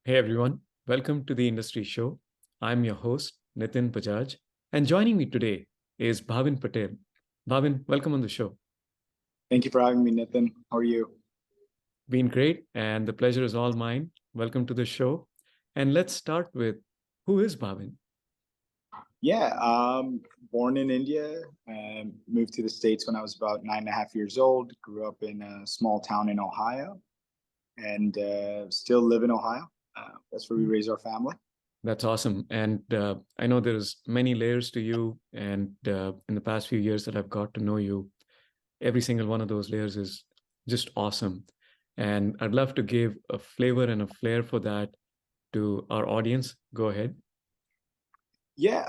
Hey everyone, welcome to the Industry Show. I'm your host, Nitin Bajaj, and joining me today is Bhavin Patel. Bhavin, welcome on the show. Thank you for having me, Nitin. How are you? Been great, and the pleasure is all mine. Welcome to the show. And let's start with who is Bhavin? Yeah, born in India, moved to the States when I was about 9.5 years old, grew up in a small town in Ohio, and still live in Ohio. That's where we raise our family. That's awesome. And I know there's many layers to you. And in the past few years that I've got to know you, every single one of those layers is just awesome. And I'd love to give a flavor and a flair for that to our audience. Go ahead. Yeah,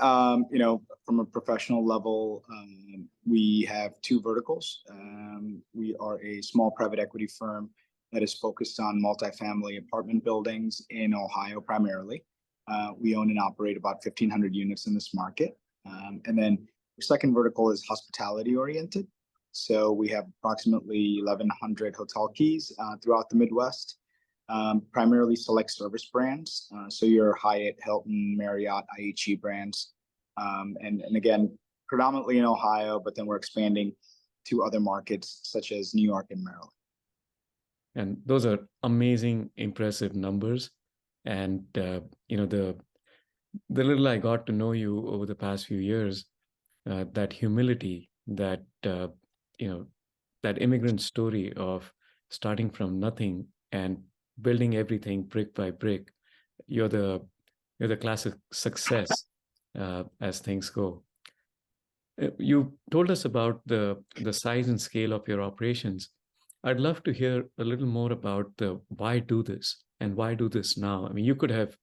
from a professional level, we have two verticals. We are a small private equity firm that is focused on multifamily apartment buildings in Ohio primarily. We own and operate about 1,500 units in this market. And then the second vertical is hospitality oriented. So we have approximately 1,100 hotel keys throughout the Midwest, primarily select service brands. So your Hyatt, Hilton, Marriott, IHG brands. And again, predominantly in Ohio, but then we're expanding to other markets such as New York and Maryland. And those are amazing, impressive numbers. And the little I got to know you over the past few years, that humility, you know, that immigrant story of starting from nothing and building everything brick by brick. You're the you're the classic success as things go. You told us about the size and scale of your operations. I'd love to hear a little more about the why do this and why do this now. I mean, you could have,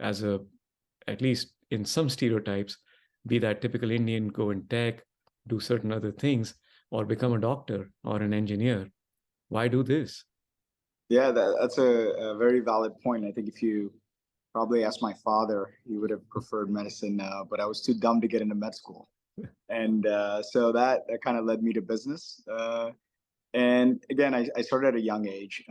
as a at least in some stereotypes, be that typical Indian, go in tech, do certain other things, or become a doctor or an engineer. Why do this? Yeah, that's a very valid point. I think if you probably asked my father, he would have preferred medicine, but I was too dumb to get into med school. And so that kind of led me to business. And again, I started at a young age,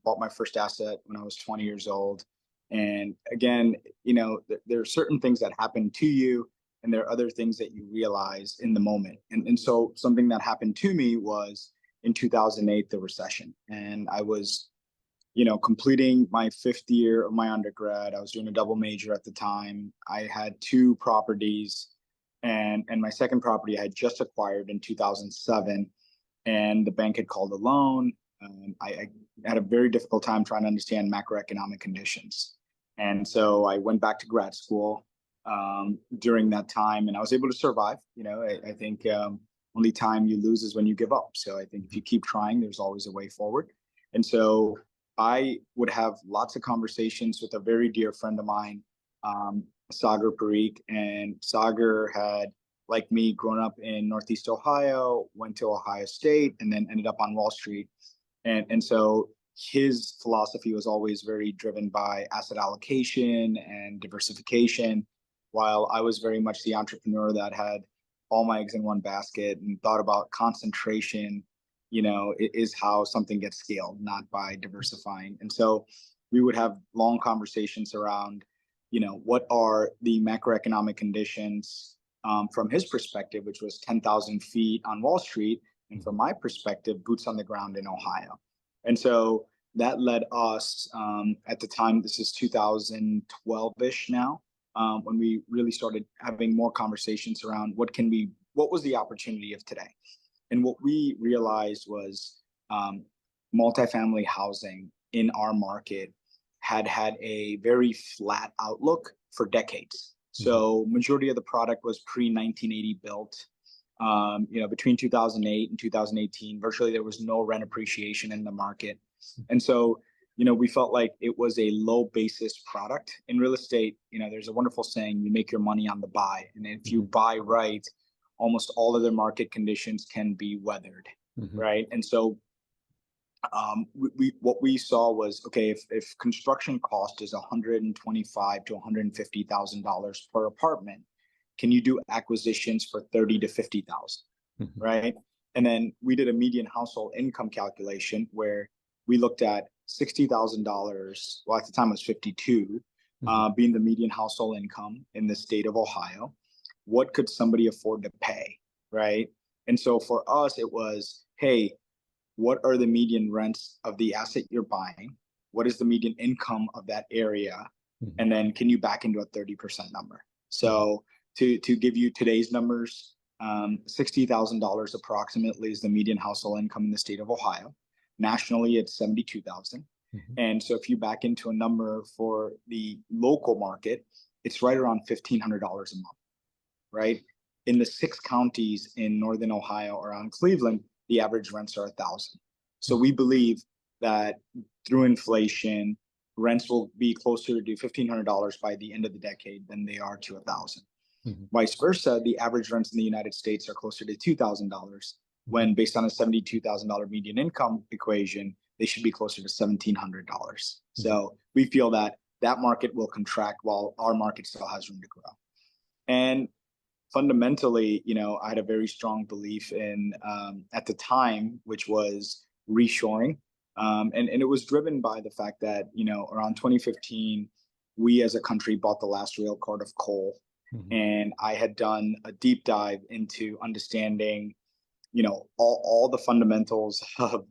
bought my first asset when I was 20 years old. And again, there are certain things that happen to you, and there are other things that you realize in the moment. And so something that happened to me was in 2008, the recession. And I was, completing my fifth year of my undergrad. I was doing a double major at the time. I had two properties, and my second property I had just acquired in 2007, and the bank had called a loan. I had a very difficult time trying to understand macroeconomic conditions. And so I went back to grad school during that time, and I was able to survive. I think only time you lose is when you give up. So I think if you keep trying, there's always a way forward. And so I would have lots of conversations with a very dear friend of mine, Sagar Parikh. And Sagar had, like me, grown up in Northeast Ohio, went to Ohio State, and then ended up on Wall Street. And so his philosophy was always very driven by asset allocation and diversification, while I was very much the entrepreneur that had all my eggs in one basket and thought about concentration, is how something gets scaled, not by diversifying. And so we would have long conversations around, what are the macroeconomic conditions from his perspective, which was 10,000 feet on Wall Street, and from my perspective, boots on the ground in Ohio. And so that led us, at the time, this is 2012-ish now, when we really started having more conversations around what was the opportunity of today. And what we realized was multifamily housing in our market had a very flat outlook for decades. So majority of the product was pre-1980 built. Between 2008 and 2018, virtually there was no rent appreciation in the market. And so, we felt like it was a low basis product. In real estate, there's a wonderful saying, you make your money on the buy. And if you buy right, almost all other market conditions can be weathered, right? And so what we saw was, okay, if construction cost is $125,000 to $150,000 per apartment, can you do acquisitions for 30 to 50,000, right? And then we did a median household income calculation where we looked at $60,000, well, at the time it was 52, being the median household income in the state of Ohio. What could somebody afford to pay, right? And so for us, it was, hey, what are the median rents of the asset you're buying? What is the median income of that area? And then can you back into a 30% number? So to give you today's numbers, $60,000 approximately is the median household income in the state of Ohio. Nationally, it's 72,000. And so if you back into a number for the local market, it's right around $1,500 a month, right? In the 6 counties in Northern Ohio around Cleveland, the average rents are 1,000. So we believe that through inflation, rents will be closer to $1,500 by the end of the decade than they are to 1,000. Vice versa, the average rents in the United States are closer to $2,000, when based on a $72,000 median income equation, they should be closer to $1,700. So we feel that that market will contract while our market still has room to grow. And fundamentally, you know, I had a very strong belief in, at the time, which was reshoring. And it was driven by the fact that, you know, around 2015, we as a country bought the last rail card of coal. And I had done a deep dive into understanding, you know, all the fundamentals of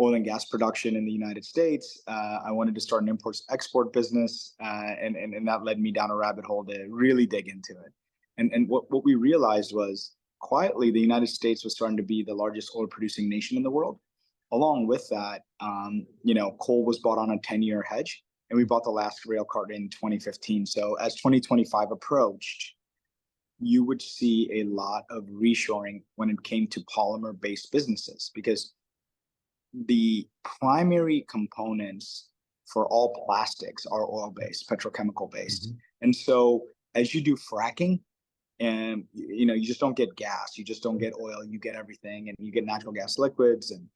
oil and gas production in the United States. I wanted to start an import-export business, and that led me down a rabbit hole to really dig into it. And what we realized was, quietly, the United States was starting to be the largest oil-producing nation in the world. Along with that, you know, coal was bought on a 10-year hedge, and we bought the last rail card in 2015. So as 2025 approached, you would see a lot of reshoring when it came to polymer-based businesses, because the primary components for all plastics are oil-based, petrochemical-based. And so as you do fracking, and you know, you just don't get gas, you just don't get oil, you get everything, and you get natural gas liquids. And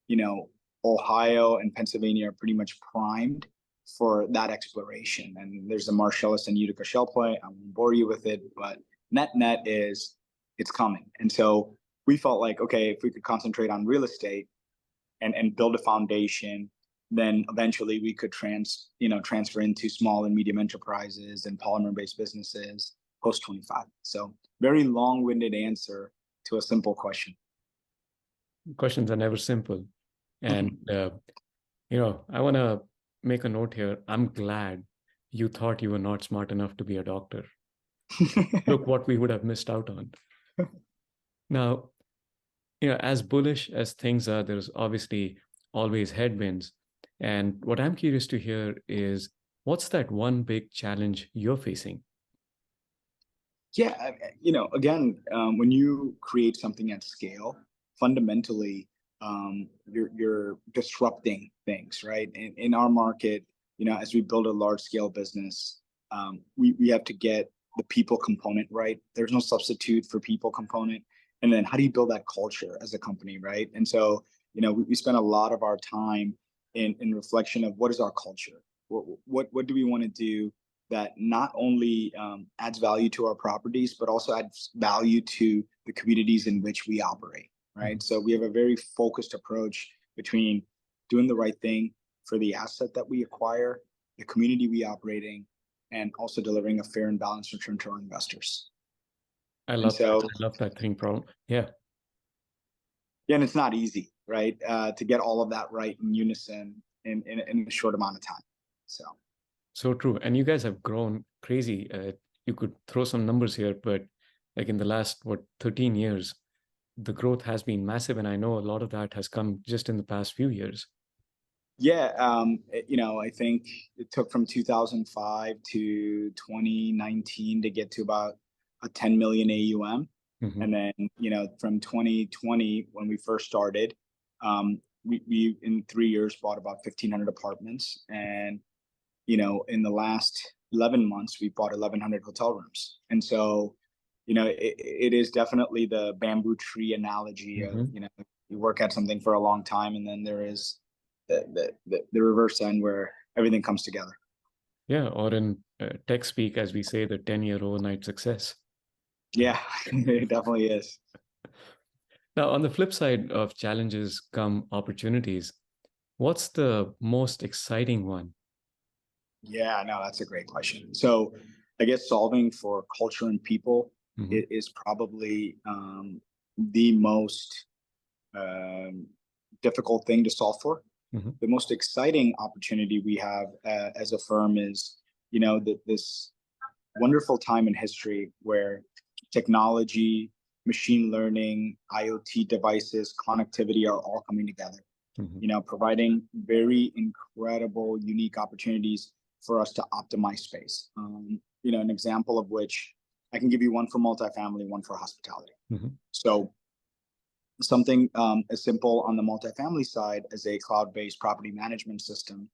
you know, Ohio and Pennsylvania are pretty much primed for that exploration. And there's the Marcellus and Utica shale play. I won't bore you with it, but net is it's coming. And so we felt like, okay, if we could concentrate on real estate and build a foundation, then eventually we could transfer into small and medium enterprises and polymer-based businesses post 25. So very long-winded answer to a simple question. Questions are never simple. And, you know, I want to make a note here. I'm glad you thought you were not smart enough to be a doctor. Look what we would have missed out on. Now, you know, as bullish as things are, there's obviously always headwinds. And what I'm curious to hear is, what's that one big challenge you're facing? Yeah, you know, again, when you create something at scale, fundamentally, you're disrupting things, right? In our market, you know, as we build a large scale business, we have to get the people component right. There's no substitute for people component. And then how do you build that culture as a company, right? And so, you know, we spend a lot of our time in reflection of what is our culture? What do we want to do that not only adds value to our properties, but also adds value to the communities in which we operate, right? So we have a very focused approach between doing the right thing for the asset that we acquire, the community we operate in, and also delivering a fair and balanced return to our investors. I love that. I love that thing, problem. Yeah. Yeah, and it's not easy, right? To get all of that right in unison in a short amount of time. So true. And you guys have grown crazy. You could throw some numbers here, but like in the last, 13 years, the growth has been massive. And I know a lot of that has come just in the past few years. Yeah, you know, I think it took from 2005 to 2019 to get to about a 10 million AUM. And then, you know, from 2020, when we first started, we in 3 years bought about 1,500 apartments. And, you know, in the last 11 months, we bought 1,100 hotel rooms. And so, you know, it is definitely the bamboo tree analogy of, you know, you work at something for a long time, and then there is the reverse end where everything comes together. Yeah, or in tech speak, as we say, the 10-year overnight success. Yeah, it definitely is. Now, on the flip side of challenges come opportunities. What's the most exciting one? Yeah, no, that's a great question. So I guess solving for culture and people Hmm. is probably the most um, difficult thing to solve for. Hmm. The most exciting opportunity we have as a firm is, this wonderful time in history where technology, machine learning, IoT devices, connectivity are all coming together, Hmm. providing very incredible, unique opportunities for us to optimize space. An example of which I can give you one for multifamily, one for hospitality. Hmm. So something as simple on the multifamily side as a cloud-based property management system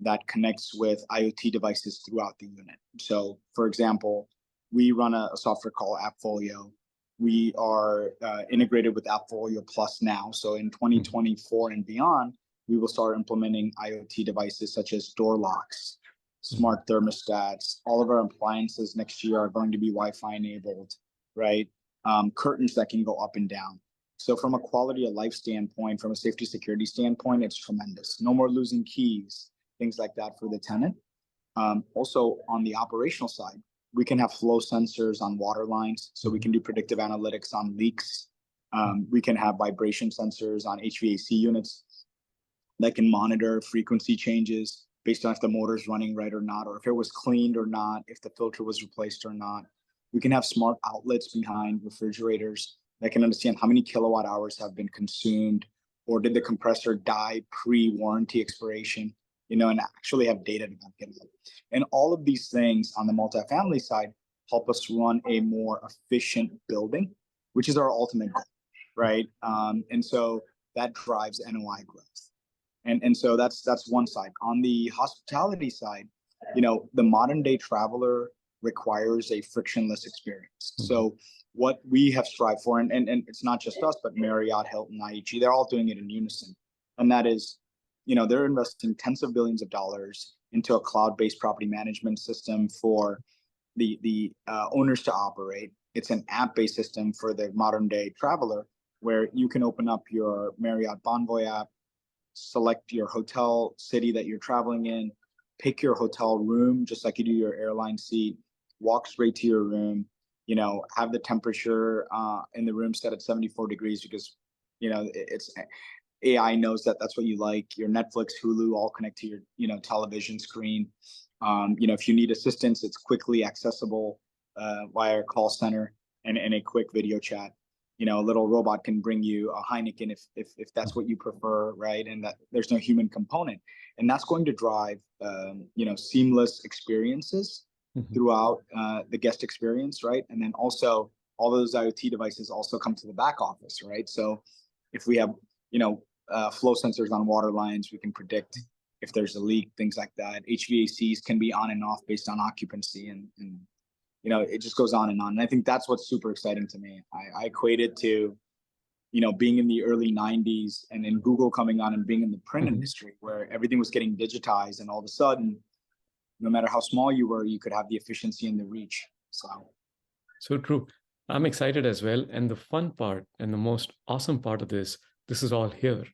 that connects with IoT devices throughout the unit. So, for example, we run a software called AppFolio. We are integrated with AppFolio Plus now. So in Hmm. 2024 and beyond, we will start implementing IoT devices such as door locks, Hmm. smart thermostats. All of our appliances next year are going to be Wi-Fi enabled, right? Curtains that can go up and down. So from a quality of life standpoint, from a safety security standpoint, it's tremendous. No more losing keys, things like that for the tenant. Also, on the operational side, we can have flow sensors on water lines, so we Hmm. can do predictive analytics on leaks. We can have vibration sensors on HVAC units that can monitor frequency changes based on if the motor is running right or not, or if it was cleaned or not, if the filter was replaced or not. We can have smart outlets behind refrigerators that can understand how many kilowatt hours have been consumed, or did the compressor die pre-warranty expiration, and actually have data to back it up. And all of these things on the multifamily side help us run a more efficient building, which is our ultimate goal, right? And so that drives NOI growth. And so that's one side. On the hospitality side, the modern day traveler requires a frictionless experience. Hmm. So what we have strived for, and it's not just us, but Marriott, Hilton, IHG, they're all doing it in unison. And that is, they're investing tens of billions of dollars into a cloud-based property management system for the owners to operate. It's an app-based system for the modern day traveler where you can open up your Marriott Bonvoy app, select your hotel city that you're traveling in, pick your hotel room just like you do your airline seat, walk straight to your room, have the temperature in the room set at 74 degrees because, it's AI knows that that's what you like. Your Netflix, Hulu all connect to your, television screen. If you need assistance, it's quickly accessible via a call center and a quick video chat. A little robot can bring you a Heineken if that's what you prefer, right? And that there's no human component, and that's going to drive seamless experiences Hmm. throughout the guest experience, right? And then also all those IoT devices also come to the back office, right? So if we have flow sensors on water lines, we can predict if there's a leak, things like that. HVACs can be on and off based on occupancy, and it just goes on and on. And I think that's what's super exciting to me. I equate it to being in the early 90s and then Google coming on and being in the print Hmm. industry where everything was getting digitized, and all of a sudden, no matter how small you were, you could have the efficiency and the reach. So So true. I'm excited as well. And the fun part and the most awesome part of this is all here.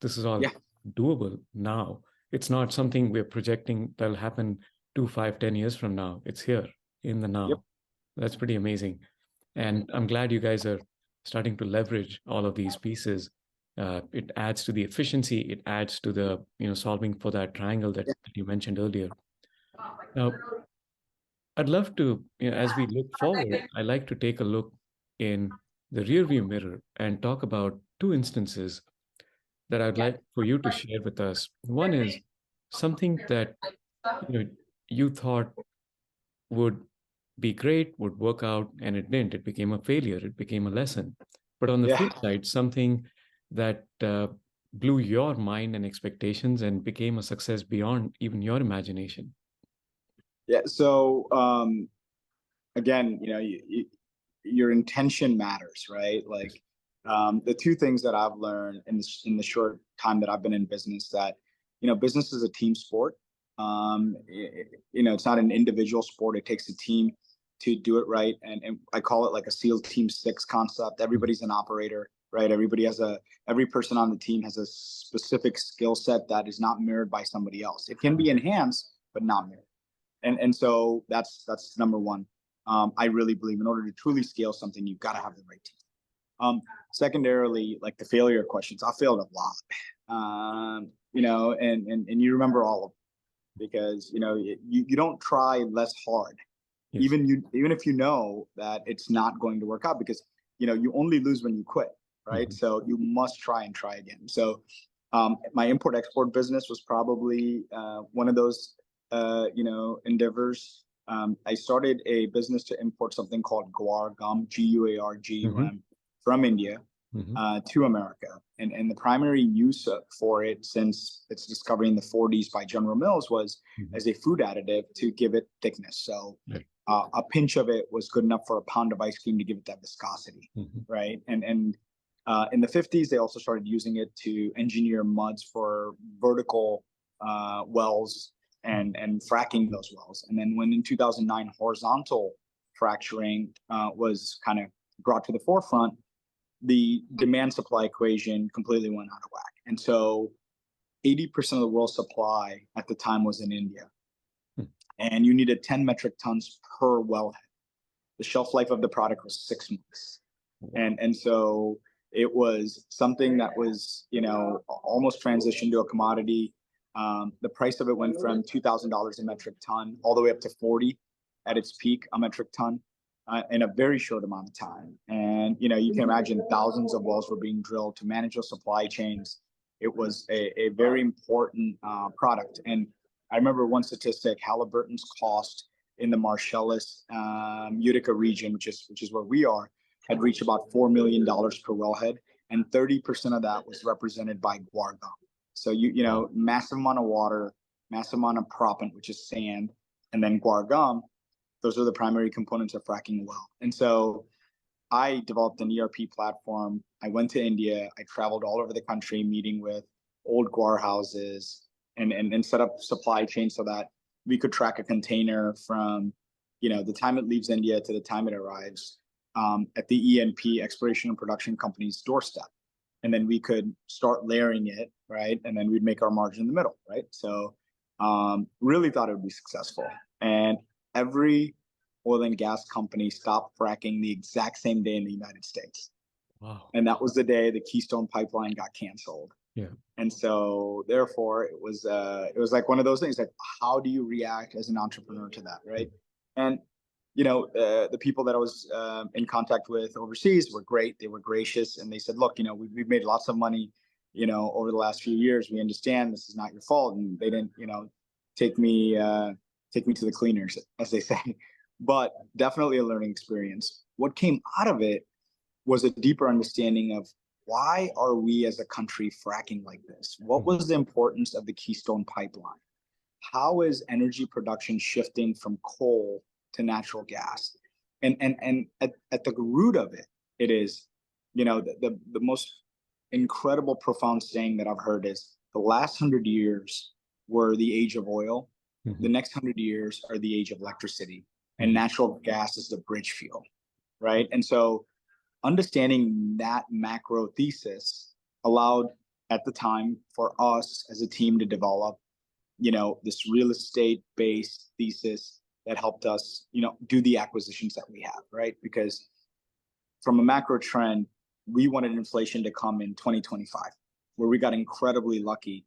This is all yeah, doable now. It's not something we're projecting that'll happen 2, 5, 10 years from now. It's here in the yep, now. That's pretty amazing. And I'm glad you guys are starting to leverage all of these pieces. It adds to the efficiency. It adds to the, solving for that triangle yeah, that you mentioned earlier. Now, I'd love to, as we look forward, I like to take a look in the rearview mirror and talk about two instances that I'd like for you to share with us. One is something that you know you thought would be great, would work out, and it didn't. It became a failure. It became a lesson. But on the yeah. flip side, something that blew your mind and expectations and became a success beyond even your imagination. Yeah. So again, your intention matters, right? Like the two things that I've learned in the short time that I've been in business, that business is a team sport. It's not an individual sport. It takes a team to do it right, and I call it like a SEAL Team 6 concept. Mhm. Everybody's an operator. right? Every person on the team has a specific skill set that is not mirrored by somebody else. It can be enhanced, but not mirrored. And so that's number one. I really believe in order to truly scale something, you've got to have the right team. Secondarily, like the failure questions, I failed a lot. And you remember all of them because you don't try less hard. Yes. Even if you know that it's not going to work out, because you only lose when you quit, right? So you must try and try again. So my import export business was probably one of those endeavors. I started a business to import something called guar gum, GUARGUM, from India to America. And the primary use for it, since its discovery in the 40s by General Mills, was as a food additive to give it thickness. So a pinch of it was good enough for a pound of ice cream to give it that viscosity, right? And in the 50s, they also started using it to engineer muds for vertical wells and fracking those wells. And then when in 2009, horizontal fracturing was kind of brought to the forefront, the demand supply equation completely went out of whack. And so 80% of the world's supply at the time was in India. And you needed 10 metric tons per wellhead. The shelf life of the product was 6 months. And so it was something that was, almost transitioned to a commodity. The price of it went from $2,000 a metric ton all the way up to 40 at its peak a metric ton in a very short amount of time. And, you can imagine thousands of wells were being drilled to manage those supply chains. It was a very important product. And I remember one statistic: Halliburton's cost in the Marcellus Utica region, which is where we are, had reached about $4 million per wellhead, and 30% of that was represented by guar gum. So massive amount of water, massive amount of proppant, which is sand, and then guar gum. Those are the primary components of fracking a well. And so I developed an ERP platform. I went to India. I traveled all over the country, meeting with old guar houses, and set up supply chain so that we could track a container from, the time it leaves India to the time it arrives at the E&P, exploration and production company's doorstep. And then we could start layering it, right? And then we'd make our margin in the middle, right? So really thought it would be successful. And every oil and gas company stopped fracking the exact same day in the United States. Wow. And that was the day the Keystone Pipeline got canceled. Yeah. And so therefore it was like one of those things, like, how do you react as an entrepreneur to that, right? And the people that I was in contact with overseas were great. They were gracious, and they said, look, we've made lots of money, over the last few years. We understand this is not your fault. And they didn't, take me to the cleaners, as they say, but definitely a learning experience. What came out of it was a deeper understanding of, why are we as a country fracking like this? What was the importance of the Keystone Pipeline? How is energy production shifting from coal to natural gas? And at the root of it, it is, the most incredible, profound saying that I've heard is, the last 100 years were the age of oil. The next 100 years are the age of electricity, and natural gas is the bridge fuel, right? And so understanding that macro thesis allowed at the time for us as a team to develop, this real estate based thesis that helped us, do the acquisitions that we have, right? Because from a macro trend, we wanted inflation to come in 2025, where we got incredibly lucky.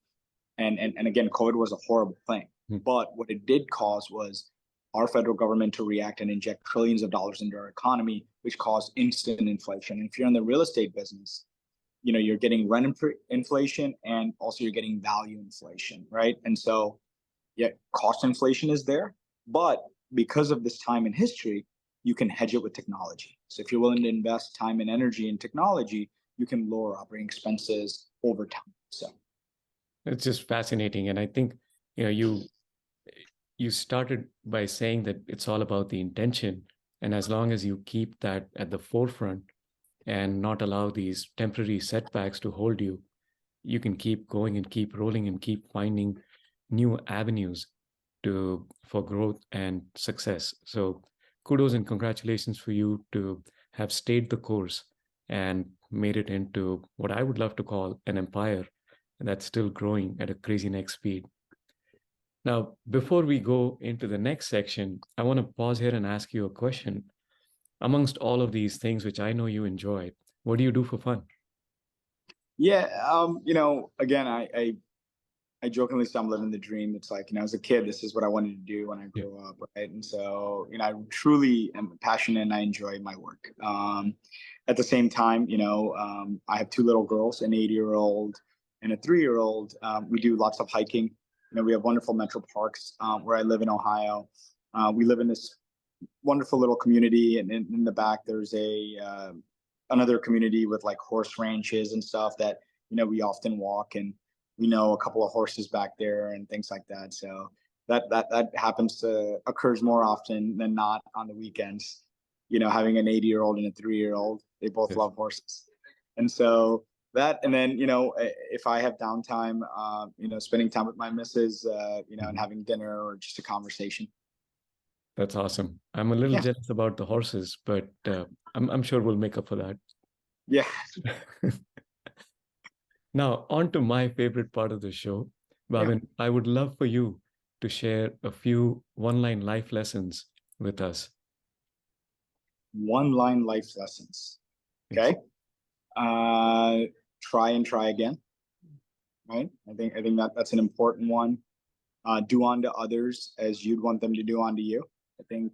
And again, COVID was a horrible thing. But what it did cause was our federal government to react and inject trillions of dollars into our economy, which caused instant inflation. And if you're in the real estate business, you're getting rent inflation, and also you're getting value inflation, right? And so, yeah, cost inflation is there, but because of this time in history, you can hedge it with technology. So if you're willing to invest time and energy in technology, you can lower operating expenses over time. So it's just fascinating. And I think, you started by saying that it's all about the intention. And as long as you keep that at the forefront and not allow these temporary setbacks to hold you, you can keep going and keep rolling and keep finding new avenues for growth and success. So kudos and congratulations for you to have stayed the course and made it into what I would love to call an empire that's still growing at a crazy next speed. Now, before we go into the next section, I want to pause here and ask you a question. Amongst all of these things, which I know you enjoy, what do you do for fun? Yeah, again, I jokingly say I'm living the dream. It's like, as a kid, this is what I wanted to do when I Yeah. grew up, right? And so, I truly am passionate and I enjoy my work. At the same time, I have two little girls, an 8-year-old and a 3-year-old. We do lots of hiking. We have wonderful metro parks where I live in Ohio. We live in this wonderful little community, and in the back there's another community with like horse ranches and stuff that we often walk, and we know a couple of horses back there and things like that. So that happens to occurs more often than not on the weekends. Having an 80-year-old and a 3-year-old, they both Yes. love horses, and so that, and then if I have downtime, spending time with my missus, and Mhm. having dinner or just a conversation. That's awesome. I'm a little Yeah, jealous about the horses, but I'm sure we'll make up for that. yeah. Now, on to my favorite part of the show. Yeah. Bhavin, I would love for you to share a few one-line life lessons with us. One line life lessons. Yes. Okay. Uh, Try and try again. Right. I think that's an important one. Do unto others as you'd want them to do unto you. I think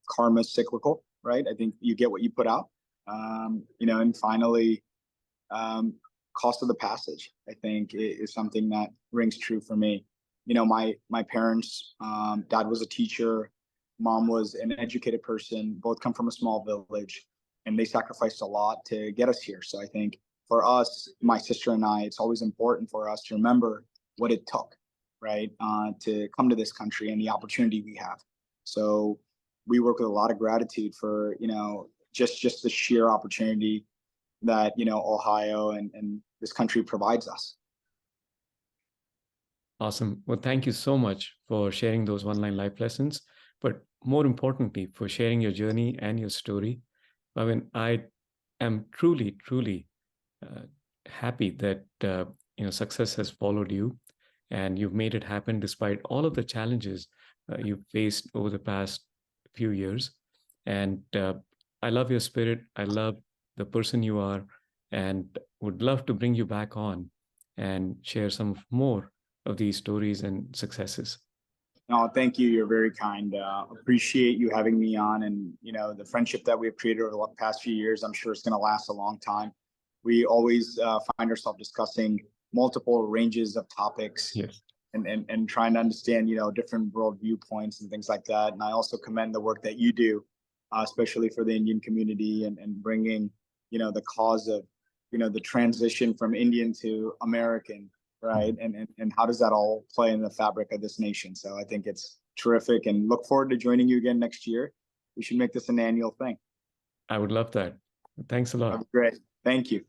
karma's cyclical, right? I think you get what you put out. And finally, um, cost of the passage, I think, is something that rings true for me. My parents, dad was a teacher, mom was an educated person, both come from a small village, and they sacrificed a lot to get us here. So I think for us, my sister and I, it's always important for us to remember what it took, right, to come to this country and the opportunity we have. So we work with a lot of gratitude for just the sheer opportunity that Ohio and this country provides us. Awesome. Well, thank you so much for sharing those one-line life lessons, but more importantly, for sharing your journey and your story. I mean, I am truly, truly uh, happy that success has followed you, and you've made it happen despite all of the challenges you've faced over the past few years. And I love your spirit. I love the person you are, and would love to bring you back on and share some more of these stories and successes. No, thank you. You're very kind. Appreciate you having me on, and the friendship that we've created over the past few years. I'm sure it's going to last a long time. We always find ourselves discussing multiple ranges of topics, Yes. and trying to understand different world viewpoints and things like that. And I also commend the work that you do, especially for the Indian community, and bringing the cause of the transition from Indian to American, right? Mhm. And how does that all play in the fabric of this nation? So I think it's terrific, and look forward to joining you again next year. We should make this an annual thing. I would love that. Thanks a lot. That'd be great. Thank you.